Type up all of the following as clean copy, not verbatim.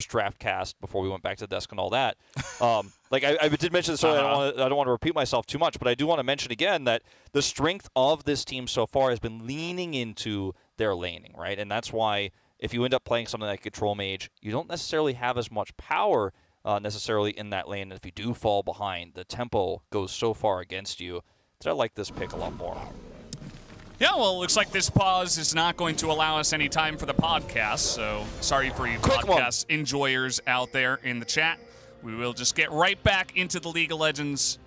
draft cast before we went back to the desk and all that. Like I did mention this earlier, I don't want to repeat myself too much, but I do want to mention again that the strength of this team so far has been leaning into their laning, right? And that's why if you end up playing something like Control Mage, you don't necessarily have as much power necessarily in that lane. And if you do fall behind, the tempo goes so far against you that I like this pick a lot more. Yeah, well, it looks like this pause is not going to allow us any time for the podcast, so sorry for you podcast enjoyers out there in the chat. We will just get right back into the League of Legends,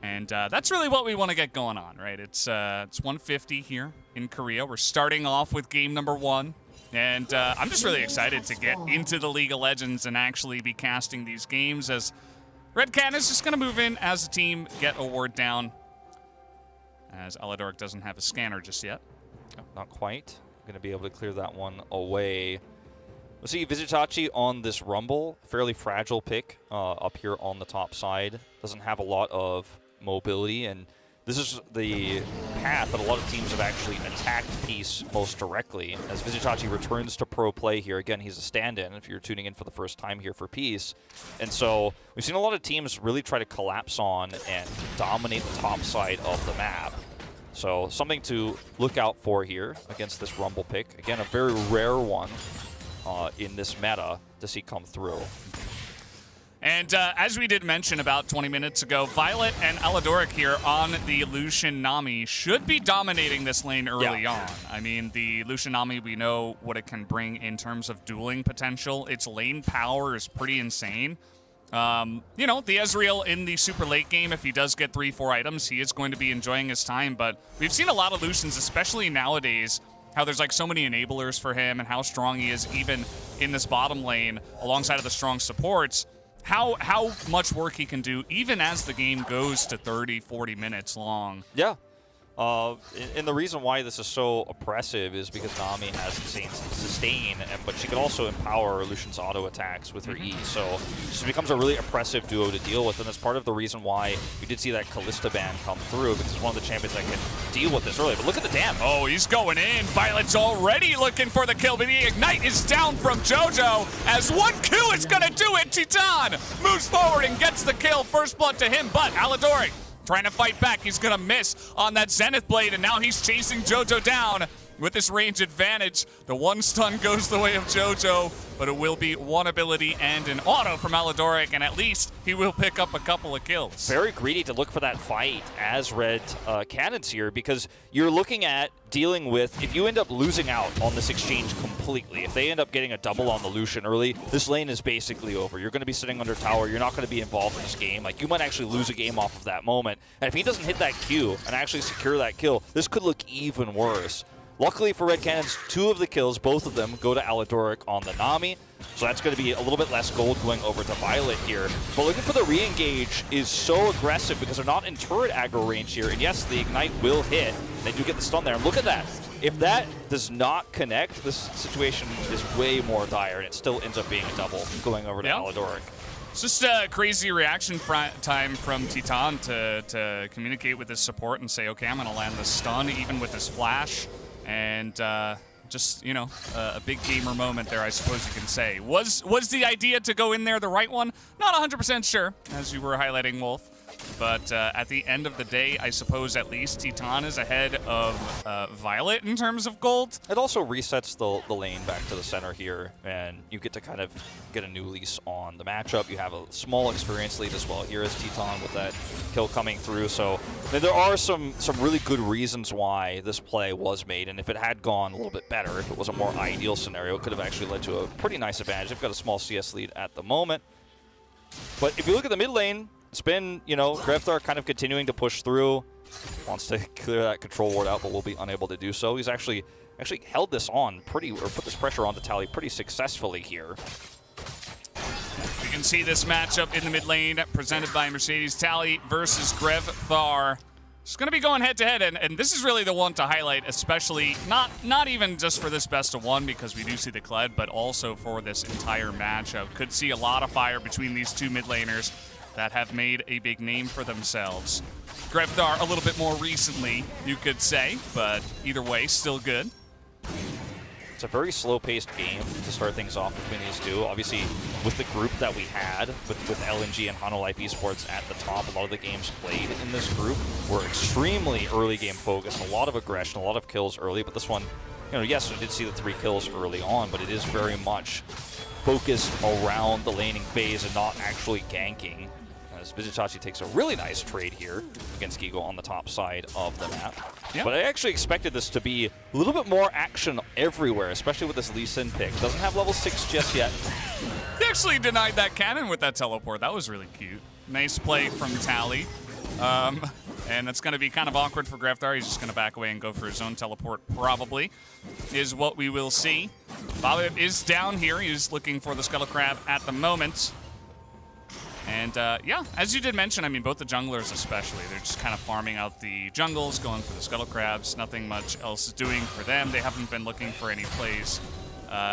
and that's really what we want to get going on, right? It's 150 here in Korea. We're starting off with game number 1, and I'm just really excited to get into the League of Legends and actually be casting these games, as Red Cat is just going to move in as a team, get a ward down, as Aladoric doesn't have a scanner just yet. Not quite. Going to be able to clear that one away. We'll see Vizitachi on this Rumble. Fairly fragile pick up here on the top side. Doesn't have a lot of mobility, and this is the path that a lot of teams have actually attacked Peace most directly, as Vizitachi returns to pro play here. Again, he's a stand-in if you're tuning in for the first time here for Peace. And so we've seen a lot of teams really try to collapse on and dominate the top side of the map. So something to look out for here against this Rumble pick. Again, a very rare one in this meta to see come through. And as we did mention about 20 minutes ago, Violet and Aladoric here on the Lucian Nami should be dominating this lane early on. I mean, the Lucian Nami, we know what it can bring in terms of dueling potential. Its lane power is pretty insane. You know, the Ezreal in the super late game, if he does get 3-4 items, he is going to be enjoying his time. But we've seen a lot of Lucians, especially nowadays, how there's like so many enablers for him and how strong he is even in this bottom lane alongside of the strong supports. How much work he can do even as the game goes to 30, 40 minutes long. Yeah. And the reason why this is so oppressive is because Nami has sustain, but she can also empower Lucian's auto attacks with her E. So she becomes a really oppressive duo to deal with, and that's part of the reason why we did see that Kalista ban come through, because it's one of the champions that can deal with this early. But look at the damage. Oh, he's going in. Violet's already looking for the kill, but the Ignite is down from JoJo. As 1Q is going to do it, Titan moves forward and gets the kill. First blood to him, but Aladoric trying to fight back. He's going to miss on that Zenith Blade, and now he's chasing JoJo down with this range advantage. The one stun goes the way of JoJo, but it will be one ability and an auto from Aladoric, and at least he will pick up a couple of kills. Very greedy to look for that fight as Red Cannons here, because you're looking at dealing with, if you end up losing out on this exchange completely, if they end up getting a double on the Lucian early, this lane is basically over. You're going to be sitting under tower. You're not going to be involved in this game. Like, you might actually lose a game off of that moment. And if he doesn't hit that Q and actually secure that kill, this could look even worse. Luckily for Red Cannons, 2 of the kills, both of them, go to Aladoric on the Nami. So that's going to be a little bit less gold going over to Violet here. But looking for the re-engage is so aggressive because they're not in turret aggro range here. And yes, the Ignite will hit. They do get the stun there. And look at that. If that does not connect, this situation is way more dire, and it still ends up being a double going over to Aladoric. It's just a crazy reaction time from Titan to communicate with his support and say, okay, I'm going to land the stun even with this flash. And just, you know, a big gamer moment there, I suppose you can say. Was the idea to go in there the right one? Not 100% sure, as you were highlighting, Wolf. But at the end of the day, I suppose at least Titan is ahead of Violet in terms of gold. It also resets the lane back to the center here, and you get to kind of get a new lease on the matchup. You have a small experience lead as well here as Titan with that kill coming through. So I mean, there are some really good reasons why this play was made, and if it had gone a little bit better, if it was a more ideal scenario, it could have actually led to a pretty nice advantage. They've got a small CS lead at the moment. But if you look at the mid lane, it's been, you know, Grevthar kind of continuing to push through. Wants to clear that control ward out, but will be unable to do so. He's actually held this on pretty, or put this pressure onto Tally pretty successfully here. We can see this matchup in the mid lane presented by Mercedes. Tally versus Grevthar. It's going to be going head-to-head, and this is really the one to highlight, especially not even just for this best of one, because we do see the Kled, but also for this entire matchup. Could see a lot of fire between these two mid laners that have made a big name for themselves. Grevthar a little bit more recently, you could say, but either way, still good. It's a very slow-paced game to start things off between these two. Obviously, with the group that we had, with LNG and Hano Life Esports at the top, a lot of the games played in this group were extremely early game focused. A lot of aggression, a lot of kills early, but this one, you know, yes, we did see the 3 kills early on, but it is very much focused around the laning phase and not actually ganking. As Vizitachi takes a really nice trade here against Gigo on the top side of the map. Yep. But I actually expected this to be a little bit more action everywhere, especially with this Lee Sin pick. Doesn't have level 6 just yet. He actually denied that cannon with that teleport. That was really cute. Nice play from Tally. And it's going to be kind of awkward for Greftar. He's just going to back away and go for his own teleport, probably, is what we will see. Bobby is down here. He's looking for the Scuttle Crab at the moment. And, yeah, as you did mention, I mean, both the junglers especially, they're just kind of farming out the jungles, going for the Scuttle Crabs. Nothing much else is doing for them. They haven't been looking for any plays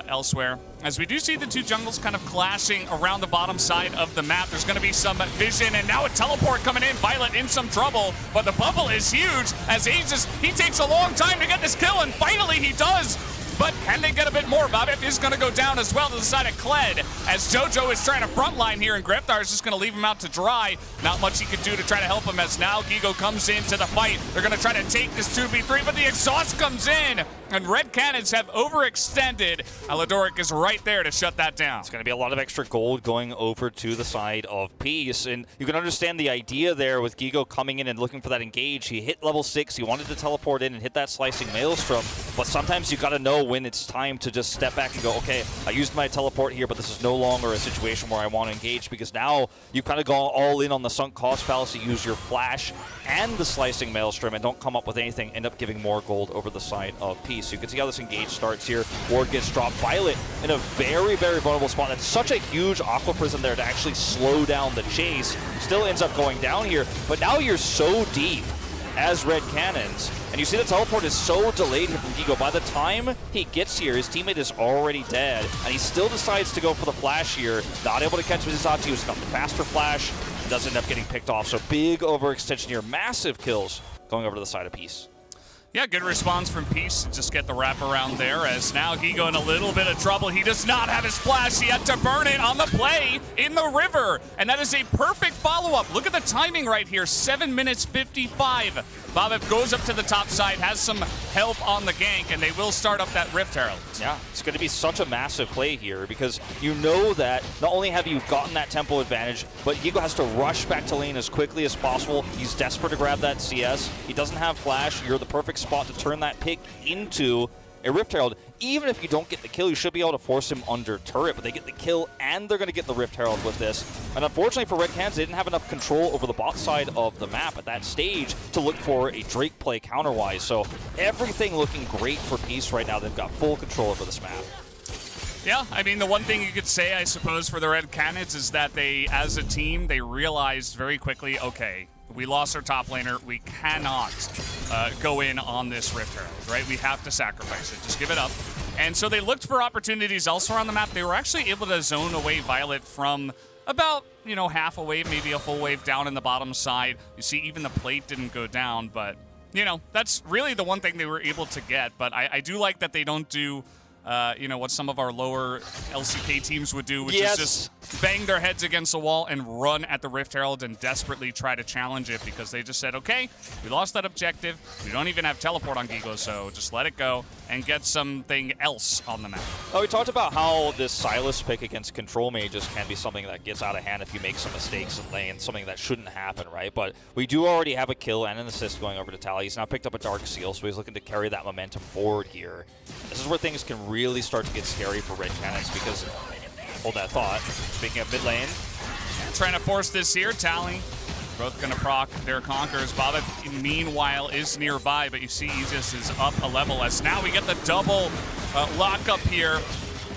elsewhere. As we do see the 2 jungles kind of clashing around the bottom side of the map, there's going to be some vision, and now a teleport coming in. Violet in some trouble, but the bubble is huge as Aegis, he takes a long time to get this kill, and finally he does. But can they get a bit more? Bobip is going to go down as well to the side of Kled as JoJo is trying to frontline here, and Greftar is just going to leave him out to dry. Not much he can do to try to help him as now Gigo comes into the fight. They're going to try to take this 2v3, but the exhaust comes in, and Red Cannons have overextended. Aladoric is right there to shut that down. It's going to be a lot of extra gold going over to the side of Peace, and you can understand the idea there with Gigo coming in and looking for that engage. He hit level 6, he wanted to teleport in and hit that slicing maelstrom, but sometimes you got to know when it's time to just step back and go, okay, I used my teleport here, but this is no longer a situation where I want to engage, because now you've kind of gone all in on the sunk cost fallacy, use your flash and the slicing maelstrom and don't come up with anything, end up giving more gold over the side of Peace. So you can see how this engage starts here. Ward gets dropped. Violet in a very, very vulnerable spot. That's such a huge Aqua Prism there to actually slow down the chase. Still ends up going down here, but now you're so deep as Red Cannons, and you see the teleport is so delayed here from Gigo. By the time he gets here, his teammate is already dead, and he still decides to go for the flash here. Not able to catch Vizitachi, who's got the faster flash, does end up getting picked off. So big overextension here, massive kills going over to the side of Peace. Yeah, good response from Peace. Just get the wraparound there as now Gigo in a little bit of trouble. He does not have his flash. He had to burn it on the play in the river. And that is a perfect follow-up. Look at the timing right here. 7 minutes 55. Bobip goes up to the top side, has some help on the gank, and they will start up that Rift Herald. Yeah, it's going to be such a massive play here because you know that not only have you gotten that tempo advantage, but Gigo has to rush back to lane as quickly as possible. He's desperate to grab that CS. He doesn't have flash. You're the perfect spot to turn that pick into a Rift Herald. Even if you don't get the kill, you should be able to force him under turret, but they get the kill and they're going to get the Rift Herald with this. And unfortunately for Red Cans, they didn't have enough control over the bot side of the map at that stage to look for a Drake play counterwise. So everything looking great for Peace right now. They've got full control over this map. Yeah, I mean, the one thing you could say, I suppose, for the Red Cannons is that they, as a team, they realized very quickly, okay, we lost our top laner. We cannot go in on this Rift Herald, right? We have to sacrifice it. Just give it up. And so they looked for opportunities elsewhere on the map. They were actually able to zone away Violet from about, you know, half a wave, maybe a full wave down in the bottom side. You see, even the plate didn't go down, but, you know, that's really the one thing they were able to get. But I do like that they don't do, you know, what some of our lower LCK teams would do, which is just bang their heads against the wall and run at the Rift Herald and desperately try to challenge it, because they just said, okay, we lost that objective. We don't even have teleport on Gigo, so just let it go and get something else on the map. Oh, we talked about how this Sylas pick against control mages can be something that gets out of hand if you make some mistakes in lane, something that shouldn't happen, right? But we do already have a kill and an assist going over to Tally. He's now picked up a Dark Seal, so he's looking to carry that momentum forward here. This is where things can really start to get scary for Red Cannons, because, hold that thought, speaking of mid lane. Trying to force this here, Tally. Both going to proc their Conquerors. Bobip, meanwhile, is nearby, but you see Aegis is up a level as now we get the double lockup here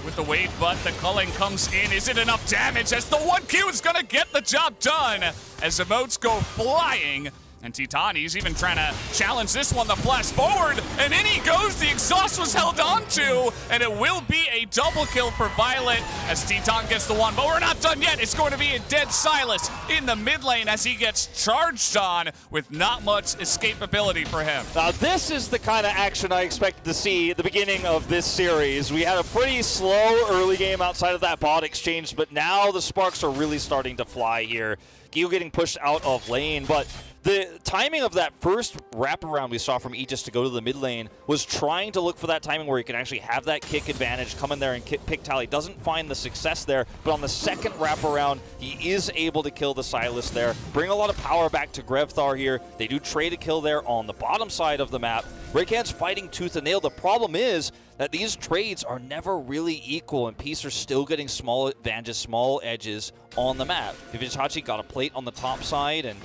with the wave, but the culling comes in. Is it enough damage as the 1Q is going to get the job done as emotes go flying? And Titani's even trying to challenge this one. The flash forward and in he goes. The exhaust was held on to, and it will be a double kill for Violet as Titan gets the one. But we're not done yet. It's going to be a dead Silas in the mid lane as he gets charged on with not much escapability for him. Now this is the kind of action I expected to see at the beginning of this series. We had a pretty slow early game outside of that bot exchange, but now the sparks are really starting to fly here. Gio getting pushed out of lane, but the timing of that first wraparound we saw from Aegis to go to the mid lane was trying to look for that timing where he can actually have that kick advantage, come in there and pick Tally. Doesn't find the success there, but on the second wraparound, he is able to kill the Silas there. Bring a lot of power back to Grevthar here. They do trade a kill there on the bottom side of the map. Redcan's fighting tooth and nail. The problem is that these trades are never really equal, and Peace are still getting small advantages, small edges on the map. Vivichachi got a plate on the top side, and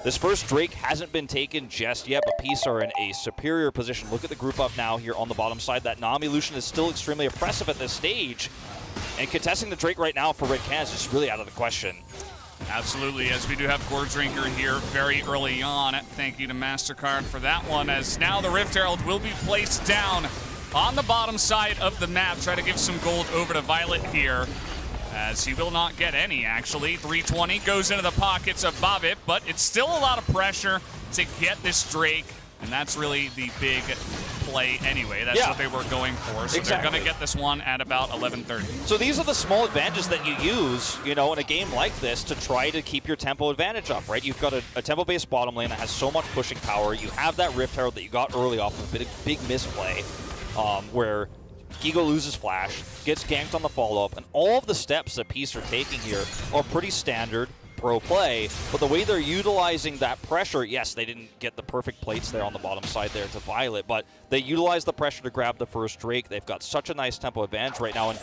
this first Drake hasn't been taken just yet, but Peace are in a superior position. Look at the group up now here on the bottom side. That Nami Lucian is still extremely oppressive at this stage. And contesting the Drake right now for Red Can is just really out of the question. Absolutely, as we do have Gore Drinker here very early on. Thank you to MasterCard for that one, as now the Rift Herald will be placed down on the bottom side of the map. Try to give some gold over to Violet here, as he will not get any, actually. 320 goes into the pockets of Bobbitt, but it's still a lot of pressure to get this Drake, and that's really the big play anyway. That's what they were going for, so they're going to get this one at about 11:30. So these are the small advantages that you use, you know, in a game like this to try to keep your tempo advantage up, right? You've got a tempo-based bottom lane that has so much pushing power. You have that Rift Herald that you got early off of a big misplay, where Gigo loses flash, gets ganked on the follow-up, and all of the steps that Peace are taking here are pretty standard pro play, but the way they're utilizing that pressure, yes, they didn't get the perfect plates there on the bottom side there to Violet, but they utilize the pressure to grab the first Drake. They've got such a nice tempo advantage right now, and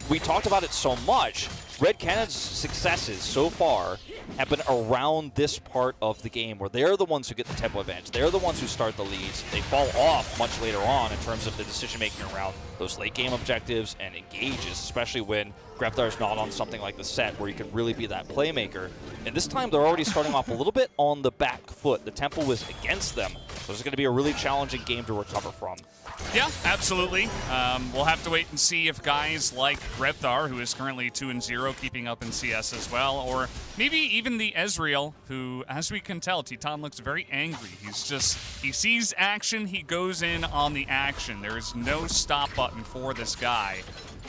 we talked about it so much. Red Cannon's successes so far have been around this part of the game where they're the ones who get the tempo advantage. They're the ones who start the leads. They fall off much later on in terms of the decision-making around those late-game objectives and engages, especially when Grevthar's not on something like the set where you can really be that playmaker. And this time, they're already starting off a little bit on the back foot. The tempo was against them, so it's going to be a really challenging game to recover from. Yeah, absolutely. We'll have to wait and see if guys like Grevthar, who is currently 2-0, keeping up in CS as well, or maybe even the Ezreal, who, as we can tell, Titan looks very angry. He sees action, he goes in on the action. There is no stop button for this guy.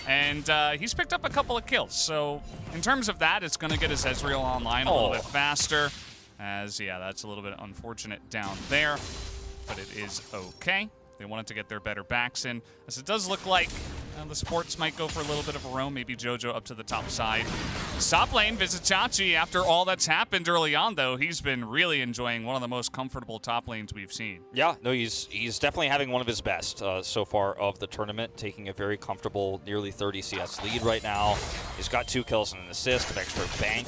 And he's picked up a couple of kills. So in terms of that, it's going to get his Ezreal online a little bit faster. As, yeah, that's a little bit unfortunate down there. But it is okay. They wanted to get their better backs in, as it does look like the supports might go for a little bit of a roam. Maybe JoJo up to the top side. Top lane, Vizichachi, after all that's happened early on, though, he's been really enjoying one of the most comfortable top lanes we've seen. Yeah, no, he's definitely having one of his best so far of the tournament, taking a very comfortable nearly 30 CS lead right now. He's got 2 kills and an assist, an extra bank.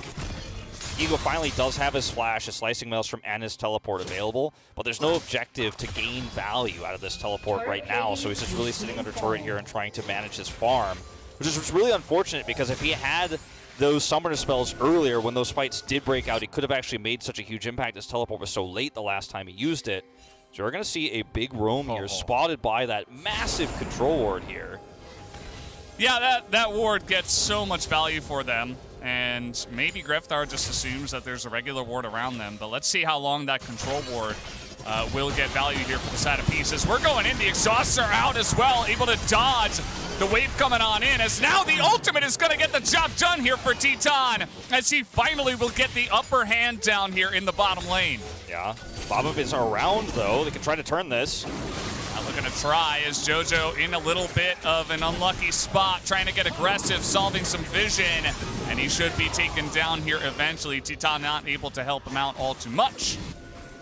Ego finally does have his flash, his slicing maelstrom, and his teleport available, but there's no objective to gain value out of this teleport right now, so he's just really sitting under turret here and trying to manage his farm, which is really unfortunate because if he had those summoner spells earlier when those fights did break out, he could have actually made such a huge impact. His teleport was so late the last time he used it. So we're going to see a big roam here, spotted by that massive control ward here. Yeah, that ward gets so much value for them. And maybe Grevthar just assumes that there's a regular ward around them. But let's see how long that control ward will get value here for the side of Pieces. We're going in. The exhausts are out as well, able to dodge the wave coming on in, as now the ultimate is going to get the job done here for Titan, as he finally will get the upper hand down here in the bottom lane. Yeah, Bobov is around, though. They can try to turn this. Looking to try as JoJo in a little bit of an unlucky spot, trying to get aggressive, solving some vision, and he should be taken down here eventually. Titan not able to help him out all too much,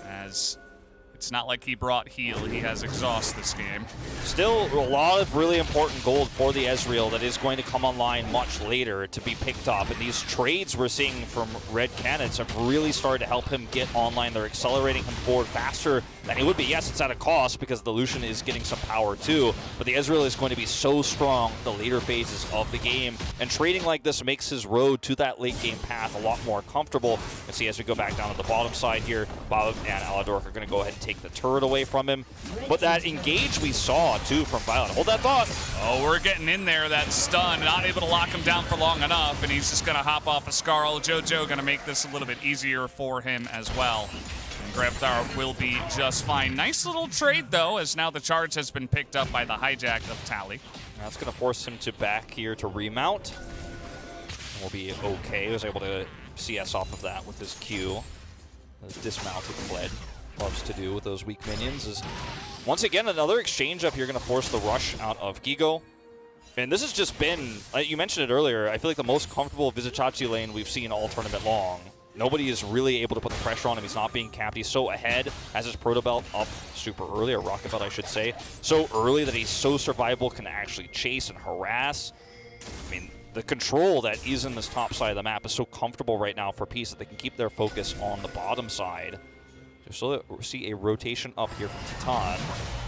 as it's not like he brought heal. He has exhaust this game. Still a lot of really important gold for the Ezreal that is going to come online much later to be picked up. And these trades we're seeing from Red Cannons have really started to help him get online. They're accelerating him forward faster than he would be. Yes, it's at a cost because the Lucian is getting some power too, but the Ezreal is going to be so strong the later phases of the game. And trading like this makes his road to that late game path a lot more comfortable. And see, as we go back down to the bottom side here, Bob and Aladork are going to go ahead and take take the turret away from him. But that engage we saw, too, from Violet. Hold that thought. Oh, we're getting in there. That stun, not able to lock him down for long enough, and he's just going to hop off a Skarl. JoJo going to make this a little bit easier for him as well. And Grevthar will be just fine. Nice little trade, though, as now the charge has been picked up by the hijack of Tally. That's going to force him to back here to remount. We'll be okay. He was able to CS off of that with his Q. As dismounted Kled loves to do with those weak minions. Is once again another exchange up here going to force the rush out of Gigo. And this has just been, you mentioned it earlier, I feel like the most comfortable Vizicsacsi lane we've seen all tournament long. Nobody is really able to put the pressure on him. He's not being capped. He's so ahead, has his Proto Belt up super early, or Rocket Belt I should say, so early that he's so survivable, can actually chase and harass. I mean, the control that is in this top side of the map is so comfortable right now for Peace that they can keep their focus on the bottom side. So see a rotation up here from Titan.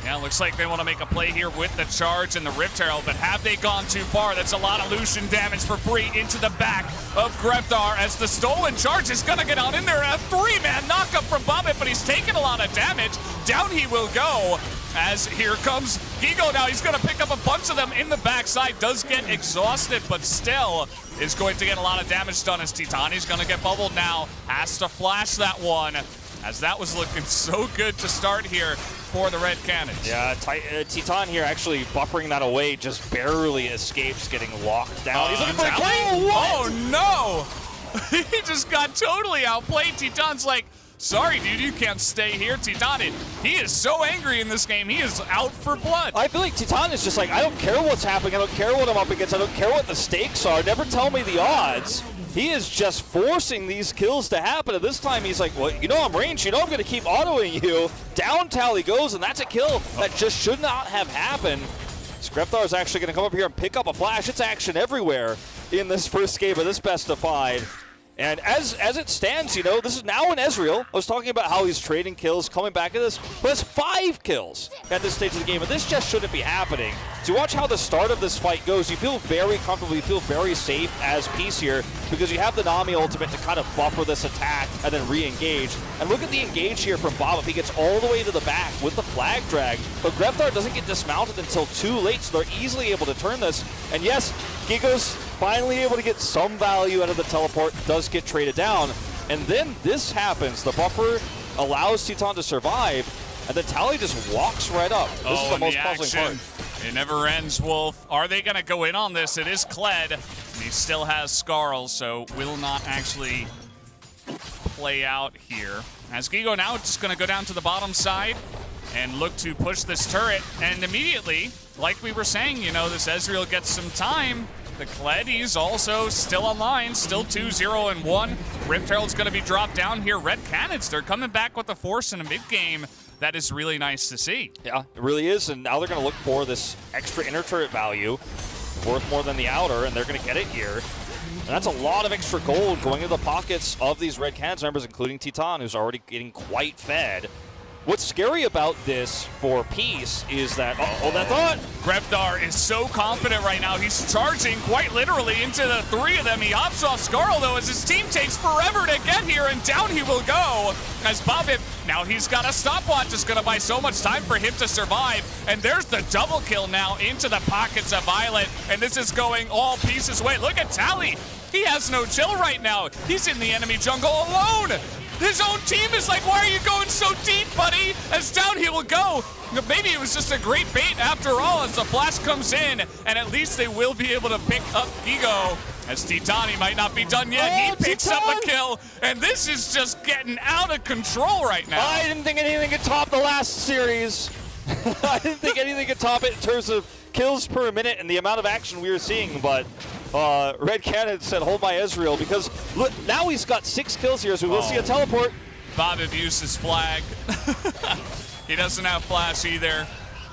Yeah, looks like they want to make a play here with the charge and the Rift Herald, but have they gone too far? That's a lot of Lucian damage for free into the back of Grevthar as the stolen charge is going to get on in there. A three-man knockup from Bobbit, but he's taking a lot of damage. Down he will go as here comes Gigo now. He's going to pick up a bunch of them in the backside. Does get exhausted, but still is going to get a lot of damage done as Titani's going to get bubbled now. Has to flash that one, as that was looking so good to start here for the Red Cannons. Yeah, Titan here actually buffering that away, just barely escapes getting locked down. He's looking for a kill. Oh no! He just got totally outplayed. Titan's like, sorry dude, you can't stay here. Titan, he is so angry in this game, he is out for blood. I feel like Titan is just like, I don't care what's happening, I don't care what I'm up against, I don't care what the stakes are, never tell me the odds. He is just forcing these kills to happen, and this time he's like, well, you know I'm ranged, you know I'm going to keep autoing you. Down Tally goes, and that's a kill that just should not have happened. Grevthar is actually going to come up here and pick up a flash. It's action everywhere in this first game of this best of 5. And as it stands, you know, this is now an Ezreal. I was talking about how he's trading kills, coming back to this, but it's 5 kills at this stage of the game, and this just shouldn't be happening. So watch how the start of this fight goes. You feel very comfortable, you feel very safe as Peace here, because you have the Nami ultimate to kind of buffer this attack and then re-engage. And look at the engage here from Bob. He gets all the way to the back with the flag drag, but Grevthar doesn't get dismounted until too late, so they're easily able to turn this. And yes, Gigo's finally able to get some value out of the teleport, does get traded down, and then this happens. The buffer allows Titan to survive, and then Tally just walks right up. This is the most puzzling part. It never ends, Wolf. Are they going to go in on this? It is Kled, and he still has Skarl, so will not actually play out here. As Gigo now just going to go down to the bottom side and look to push this turret, and immediately, like we were saying, you know, this Ezreal gets some time. The Kled, he's also still online, still 2-0-1. Rift Herald's going to be dropped down here. Red Cannons, they're coming back with the force in a mid-game. That is really nice to see. Yeah, it really is, and now they're going to look for this extra inner turret value, worth more than the outer, and they're going to get it here. And that's a lot of extra gold going into the pockets of these Red Cannons members, including Titan, who's already getting quite fed. What's scary about this for Peace is that, hold that thought. Grevthar is so confident right now. He's charging quite literally into the 3 of them. He hops off Skarl, though, as his team takes forever to get here, and down he will go. As Bobbit, now he's got a stopwatch. It's going to buy so much time for him to survive. And there's the double kill now into the pockets of Violet, and this is going all Peace's way. Look at Tally. He has no chill right now. He's in the enemy jungle alone. His own team is like, why are you going so deep, buddy? As down he will go. Maybe it was just a great bait after all, as the flash comes in, and at least they will be able to pick up Gigo. As Titani might not be done yet. He picks up a kill, and this is just getting out of control right now. I didn't think anything could top the last series. I didn't think anything could top it in terms of kills per minute and the amount of action we were seeing, but Red Cannon said, hold my Ezreal, because look, now he's got 6 kills here, so we will see a teleport. Bob abused his flag. He doesn't have flash either.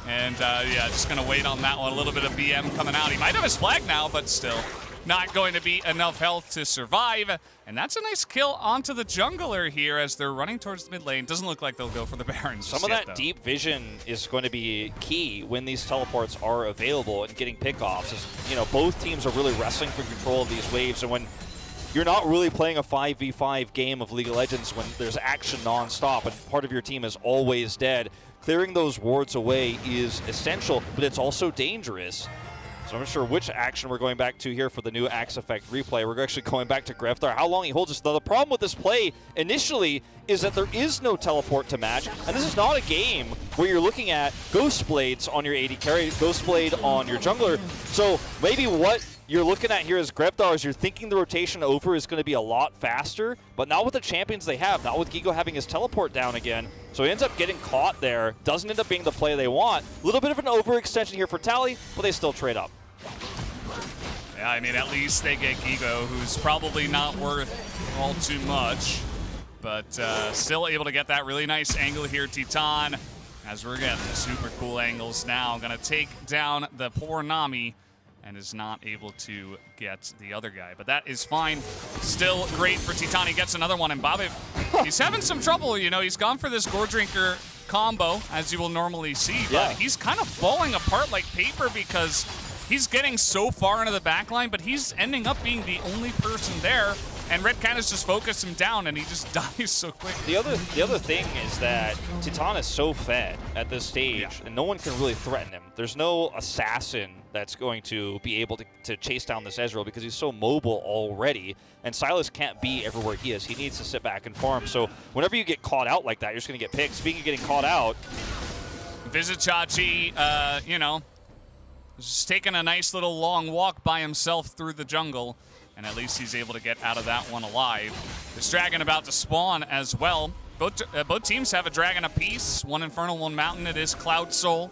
And yeah, just gonna wait on that one. A little bit of BM coming out. He might have his flag now, but still not going to be enough health to survive. And that's a nice kill onto the jungler here as they're running towards the mid lane. Doesn't look like they'll go for the Barons. Some of that deep vision is going to be key when these teleports are available and getting pickoffs. As, you know, both teams are really wrestling for control of these waves, and when you're not really playing a 5v5 game of League of Legends when there's action non-stop and part of your team is always dead. Clearing those wards away is essential, but it's also dangerous. So I'm not sure which action we're going back to here for the new Axe Effect replay. We're actually going back to Grefthar. How long he holds us. Now, the problem with this play initially is that there is no teleport to match, and this is not a game where you're looking at Ghost Blades on your AD carry, Ghost Blade on your jungler. So maybe what you're looking at here as Grefthar is you're thinking the rotation over is going to be a lot faster, but not with the champions they have, not with Gigo having his teleport down again. So he ends up getting caught there, doesn't end up being the play they want. A little bit of an overextension here for Tally, but they still trade up. Yeah, I mean, at least they get Gigo, who's probably not worth all too much, but still able to get that really nice angle here. Titan, as we're getting super cool angles now, gonna take down the poor Nami, and is not able to get the other guy. But that is fine. Still great for Titan. He gets another one, and Bobby, he's having some trouble, you know. He's gone for this Gore Drinker combo, as you will normally see, but he's kind of falling apart like paper because he's getting so far into the back line, but he's ending up being the only person there, and Red Canids just focus him down, and he just dies so quickly. The other thing is that Titan is so fed at this stage, and no one can really threaten him. There's no assassin that's going to be able to chase down this Ezreal because he's so mobile already, and Sylas can't be everywhere he is. He needs to sit back and farm. So whenever you get caught out like that, you're just going to get picked. Speaking of getting caught out, Visit Chachi, you know, just taking a nice little long walk by himself through the jungle, and at least he's able to get out of that one alive. This dragon about to spawn as well. Both teams have a dragon apiece, one Infernal, one Mountain. It is Cloud Soul.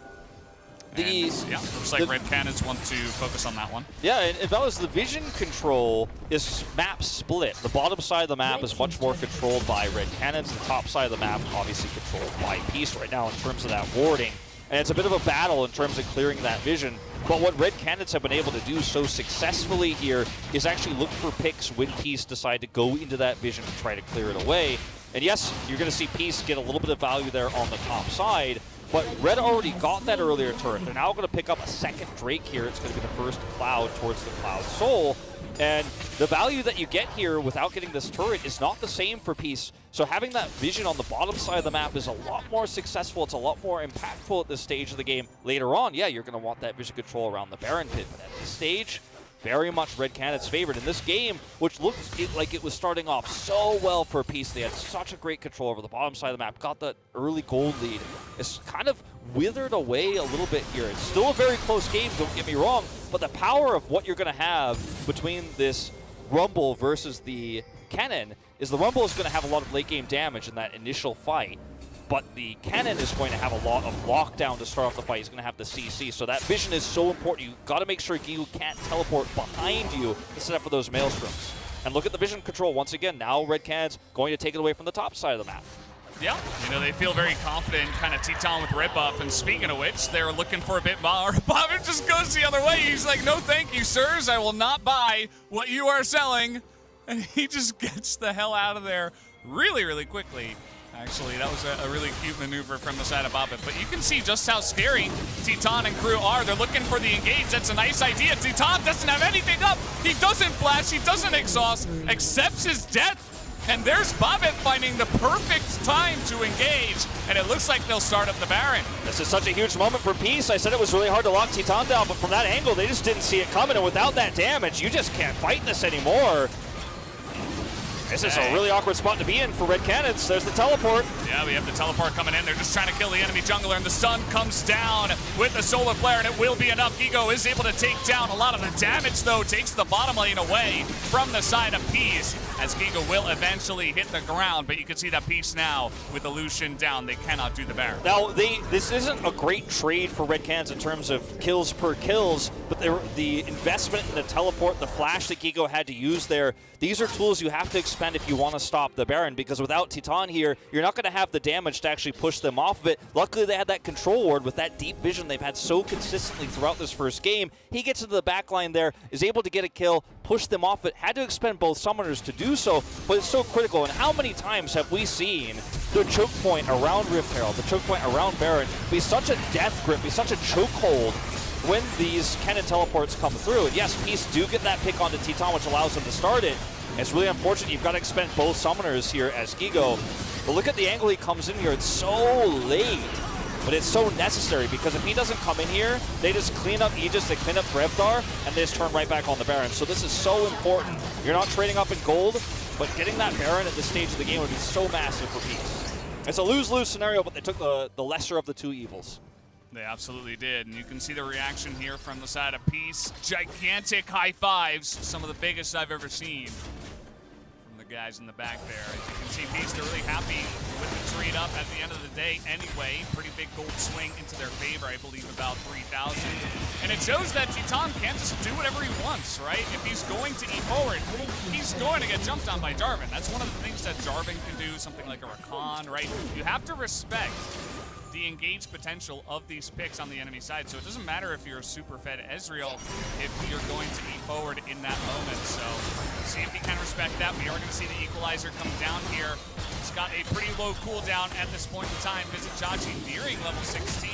Yeah, looks like Red Canids want to focus on that one. Yeah, and if that was the vision control, is map split. The bottom side of the map is much more controlled by Red Canids. The top side of the map obviously controlled by Peace right now in terms of that warding. And it's a bit of a battle in terms of clearing that vision. But what Red Canids have been able to do so successfully here is actually look for picks when Peace decide to go into that vision and try to clear it away. And yes, you're going to see Peace get a little bit of value there on the top side, but Red already got that earlier turret. They're now going to pick up a second Drake here. It's going to be the first Cloud towards the Cloud Soul. And the value that you get here without getting this turret is not the same for Peace. So having that vision on the bottom side of the map is a lot more successful. It's a lot more impactful at this stage of the game. Later on, yeah, you're going to want that vision control around the Baron pit. But at this stage, very much Red Canids favored. In this game, which looked like it was starting off so well for Peace, they had such a great control over the bottom side of the map, got that early gold lead. It's kind of withered away a little bit here. It's still a very close game, don't get me wrong, but the power of what you're going to have between this Rumble versus the Cannon is the Rumble is going to have a lot of late game damage in that initial fight, but the Cannon is going to have a lot of lockdown to start off the fight. He's going to have the CC, so that vision is so important. You've got to make sure Gigu can't teleport behind you to set up for those Maelstroms. And look at the vision control once again. Now Red Canids going to take it away from the top side of the map. Yeah, you know, they feel very confident, kind of Titan with red buff, and speaking of which, they're looking for a bit more. Bobby just goes the other way. He's like, no thank you, sirs. I will not buy what you are selling. And he just gets the hell out of there really, really quickly. Actually, that was a really cute maneuver from the side of Bobbit. But you can see just how scary Titan and crew are. They're looking for the engage. That's a nice idea. Titan doesn't have anything up. He doesn't flash. He doesn't exhaust. Accepts his death. And there's Bobbit finding the perfect time to engage. And it looks like they'll start up the Baron. This is such a huge moment for Peace. I said it was really hard to lock Titan down, but from that angle, they just didn't see it coming. And without that damage, you just can't fight this anymore. This is a really awkward spot to be in for Red Canids. There's the teleport. Yeah, we have the teleport coming in. They're just trying to kill the enemy jungler, and the stun comes down with the solar flare, and it will be enough. Gigo is able to take down a lot of the damage, though. Takes the bottom lane away from the side of Peace, as Gigo will eventually hit the ground. But you can see that Peace now with the Lucian down. They cannot do the Baron. Now, this isn't a great trade for Red Canids in terms of kills per kills, but the investment in the teleport, the flash that Gigo had to use there, these are tools you have to expend if you want to stop the Baron, because without Titan here, you're not going to have the damage to actually push them off of it. Luckily, they had that control ward with that deep vision they've had so consistently throughout this first game. He gets into the back line there, is able to get a kill, push them off it, had to expend both summoners to do so, but it's so critical. And how many times have we seen the choke point around Rift Herald, the choke point around Baron, be such a death grip, be such a chokehold when these cannon teleports come through? And yes, Peace do get that pick onto Titan, which allows them to start it, It's really unfortunate. You've got to expend both summoners here as Gigo. But look at the angle he comes in here. It's so late. But it's so necessary because if he doesn't come in here, they just clean up Aegis, they clean up Grevdar, and they just turn right back on the Baron. So this is so important. You're not trading up in gold, but getting that Baron at this stage of the game would be so massive for Peace. It's a lose-lose scenario, but they took the lesser of the two evils. They absolutely did, and you can see the reaction here from the side of Peace. Gigantic high fives, some of the biggest I've ever seen from the guys in the back there. As you can see, Peace, they're really happy with the trade up at the end of the day anyway. Pretty big gold swing into their favor, I believe about 3,000. And it shows that Titan can't just do whatever he wants, right? If he's going to E forward, he's going to get jumped on by Jarvan. That's one of the things that Jarvan can do, something like a Rakan, right? You have to respect the engage potential of these picks on the enemy side. So it doesn't matter if you're a super fed Ezreal if you're going to E forward in that moment. So see if he can respect that. We are going to see the equalizer come down here. It's got a pretty low cooldown at this point in time. Vizicachi nearing level 16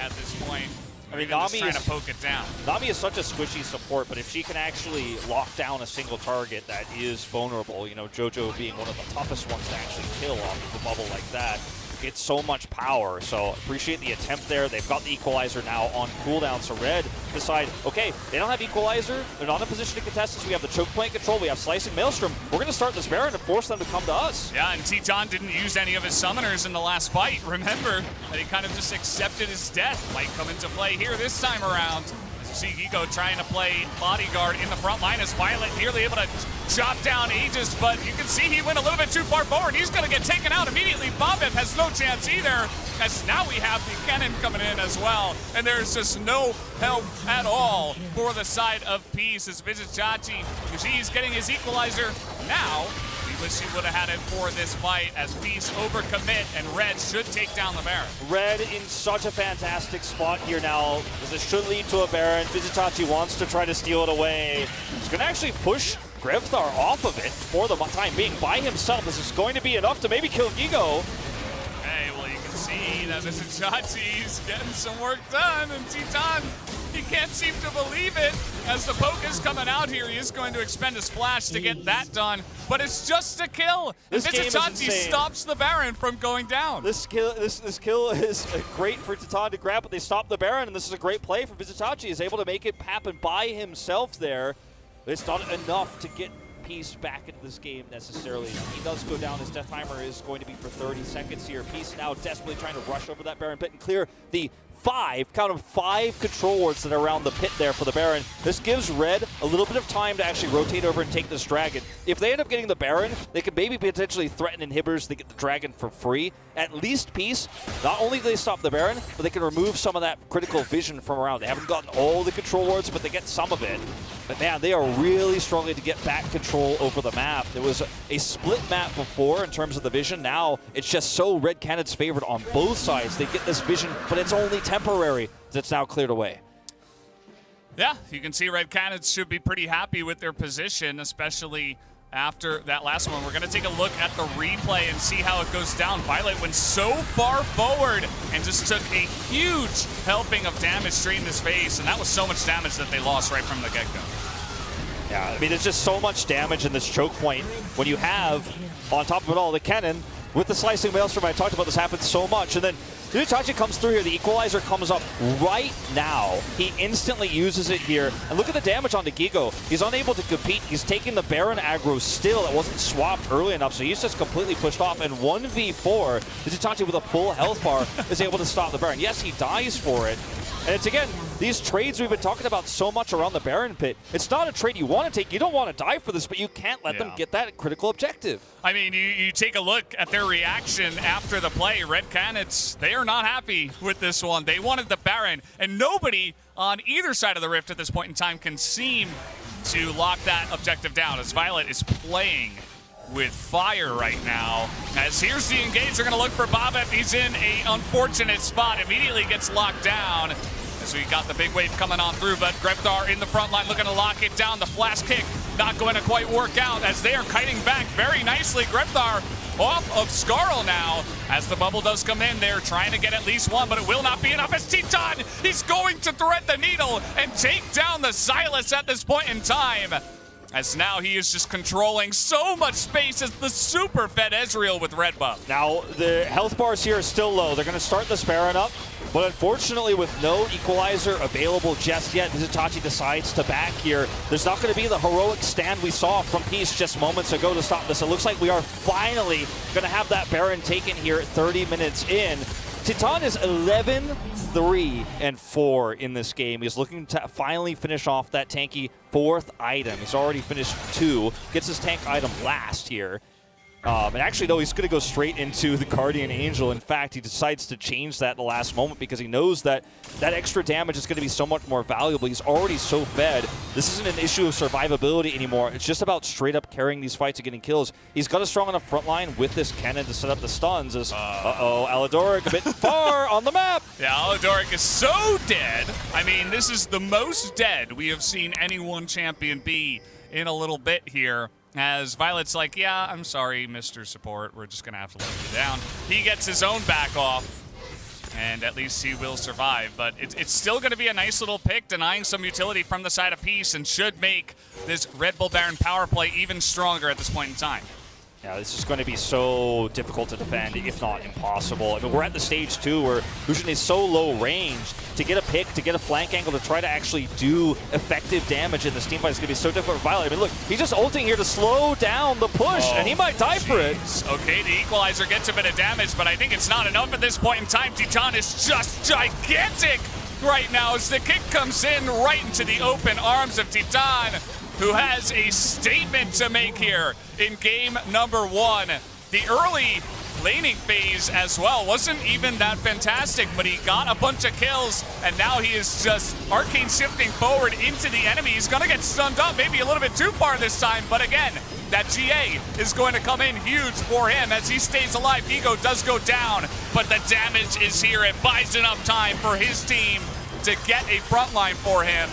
at this point. I mean, Nami trying to poke it down. Nami is such a squishy support, but if she can actually lock down a single target that is vulnerable, you know, JoJo being one of the toughest ones to actually kill off of the bubble like that, it's so much power. So appreciate the attempt there. They've got the equalizer now on cooldown. So Red decide, okay, they don't have equalizer. They're not in a position to contest this. We have the choke point control. We have slicing Maelstrom. We're going to start this Baron and force them to come to us. Yeah, and Titan didn't use any of his summoners in the last fight. Remember that he kind of just accepted his death. Might come into play here this time around. As you see Gigo trying to play bodyguard in the front line as Violet nearly able to chop down Aegis, but you can see he went a little bit too far forward. He's going to get taken out immediately. Bobet has no chance either, as now we have the cannon coming in as well, and there's just no help at all for the side of Peace as Vizicachi, you see he's getting his equalizer now. We wish he would have had it for this fight as Peace overcommit, and Red should take down the Baron. Red in such a fantastic spot here now, because it should lead to a Baron. Vizicachi wants to try to steal it away. He's going to actually push Grevdar off of it for the time being by himself. This is going to be enough to maybe kill Gigo. Hey, well, you can see that Vizicachi's getting some work done, and Titan, he can't seem to believe it. As the poke is coming out here, he is going to expend his flash to get that done, but it's just a kill. And Vizicachi stops the Baron from going down. This kill is great for Titan to grab, but they stop the Baron, and this is a great play for Vizicachi. He's able to make it happen by himself there. It's not enough to get Peace back into this game necessarily. He does go down. His death timer is going to be for 30 seconds here. Peace now desperately trying to rush over that Baron pit and clear the count of five control wards that are around the pit there for the Baron. This gives Red a little bit of time to actually rotate over and take this Dragon. If they end up getting the Baron, they could maybe potentially threaten inhibitors to get the Dragon for free. At least Peace, not only do they stop the Baron, but they can remove some of that critical vision from around. They haven't gotten all the control wards, but they get some of it. But man, they are really struggling to get back control over the map. There was a split map before in terms of the vision. Now it's just so Red Cannon's favored on both sides. They get this vision, but it's only temporary. It's now cleared away. Yeah, you can see Red Cannons should be pretty happy with their position, especially after that last one. We're going to take a look at the replay and see how it goes down. Violet went so far forward and just took a huge helping of damage straight in his face, and that was so much damage that they lost right from the get-go. Yeah, I mean, there's just so much damage in this choke point when you have, on top of it all, the cannon with the slicing Maelstrom. I talked about this happens so much, and then Vizicachi comes through here. The equalizer comes up right now. He instantly uses it here. And look at the damage onto Gigo. He's unable to compete. He's taking the Baron aggro still. It wasn't swapped early enough, so he's just completely pushed off. And 1v4, Vizicachi with a full health bar is able to stop the Baron. Yes, he dies for it. And it's, again, these trades we've been talking about so much around the Baron pit. It's not a trade you want to take. You don't want to die for this, but you can't let them get that critical objective. I mean, you take a look at their reaction after the play. Red Cannons, they are not happy with this one. They wanted the Baron, and nobody on either side of the rift at this point in time can seem to lock that objective down, as Violet is playing with fire right now. As here's the engage, they're going to look for Bobet. He's in a unfortunate spot. Immediately gets locked down. As we got the big wave coming on through, but Grevdar in the front line looking to lock it down. The flash kick not going to quite work out as they are kiting back very nicely. Grevdar off of Skarl now as the bubble does come in. They're trying to get at least one, but it will not be enough as Titan, he's going to thread the needle and take down the Silas at this point in time. as now he is just controlling so much space as the super fed Ezreal with red buff. Now, the health bars here are still low. They're going to start this Baron up, but unfortunately with no equalizer available just yet, Itachi decides to back here. There's not going to be the heroic stand we saw from Peace just moments ago to stop this. It looks like we are finally going to have that Baron taken here 30 minutes in. Titan is 11-3-4 in this game. He's looking to finally finish off that tanky 4th item. He's already finished 2. Gets his tank item last here. And actually, though, he's going to go straight into the Guardian Angel. In fact, he decides to change that at the last moment because he knows that that extra damage is going to be so much more valuable. He's already so fed. This isn't an issue of survivability anymore. It's just about straight up carrying these fights and getting kills. He's got a strong enough front line with this cannon to set up the stuns as, Aladoric a bit far on the map. Yeah, Aladoric is so dead. I mean, this is the most dead we have seen any one champion be in a little bit here. As Violet's like, yeah, I'm sorry, Mr. Support. We're just going to have to let you down. He gets his own back off, and at least he will survive. But it's still going to be a nice little pick, denying some utility from the side of Peace, and should make this Red Bull Baron power play even stronger at this point in time. Yeah, this is going to be so difficult to defend, if not impossible. I mean, we're at the stage, too, where Lucian is so low range. To get a pick, to get a flank angle, to try to actually do effective damage in this team fight is going to be so difficult for Violet. I mean, look, he's just ulting here to slow down the push, and he might die for it. Okay, the equalizer gets a bit of damage, but I think it's not enough at this point in time. Titan is just gigantic right now as the kick comes in right into the open arms of Titan, who has a statement to make here in game number 1. The early laning phase as well wasn't even that fantastic, but he got a bunch of kills, and now he is just arcane shifting forward into the enemy. He's gonna get stunned up, maybe a little bit too far this time, but again, that GA is going to come in huge for him as he stays alive. Ego does go down, but the damage is here. It buys enough time for his team to get a front line for him.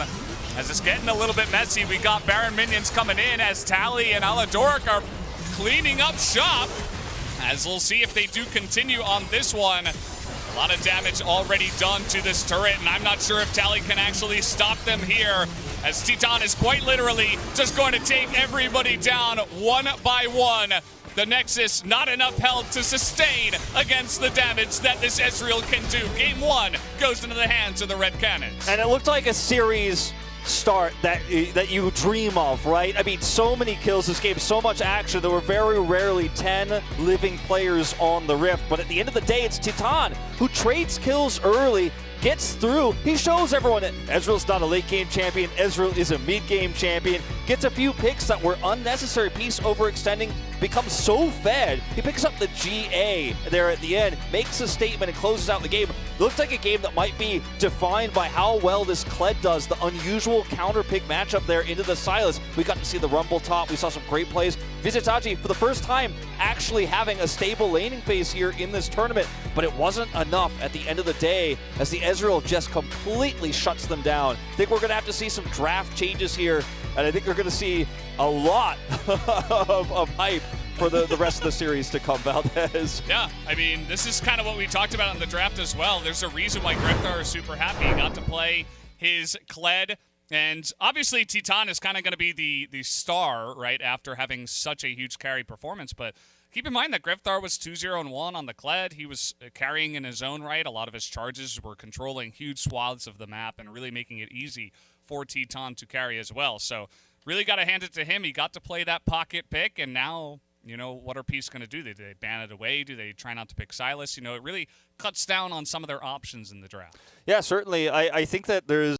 As it's getting a little bit messy, we got Baron minions coming in as Tally and Aladoric are cleaning up shop. As we'll see if they do continue on this one. A lot of damage already done to this turret, and I'm not sure if Tally can actually stop them here, as Titan is quite literally just going to take everybody down one by one. The Nexus, not enough health to sustain against the damage that this Ezreal can do. Game 1 goes into the hands of the Red Cannons. And it looked like a series start that you dream of, right? I mean, so many kills this game, so much action. There were very rarely 10 living players on the Rift, but at the end of the day, it's Titan who trades kills early, gets through. He shows everyone that Ezreal's not a late game champion. Ezreal is a mid game champion. Gets a few picks that were unnecessary. Peace overextending, becomes so fed. He picks up the GA there at the end, makes a statement, and closes out the game. It looks like a game that might be defined by how well this Kled does. The unusual counter pick matchup there into the Sylas. We got to see the Rumble top. We saw some great plays. Vizitachi, for the first time, actually having a stable laning phase here in this tournament, but it wasn't enough at the end of the day as the Ezreal just completely shuts them down. I think we're going to have to see some draft changes here, and I think we're going to see a lot of hype for the rest of the series to come, Valdez. Yeah, I mean, this is kind of what we talked about in the draft as well. There's a reason why Grifthar is super happy. He got to play his Kled, and obviously Titan is kind of going to be the star, right, after having such a huge carry performance, but keep in mind that Grifthar was 2-0-1 on the Kled. He was carrying in his own right. A lot of his charges were controlling huge swaths of the map and really making it easy for Titan to carry as well. So really got to hand it to him. He got to play that pocket pick, and now, you know, what are Peace going to do? Do they ban it away? Do they try not to pick Sylas? You know, it really cuts down on some of their options in the draft. Yeah, certainly. I think that there's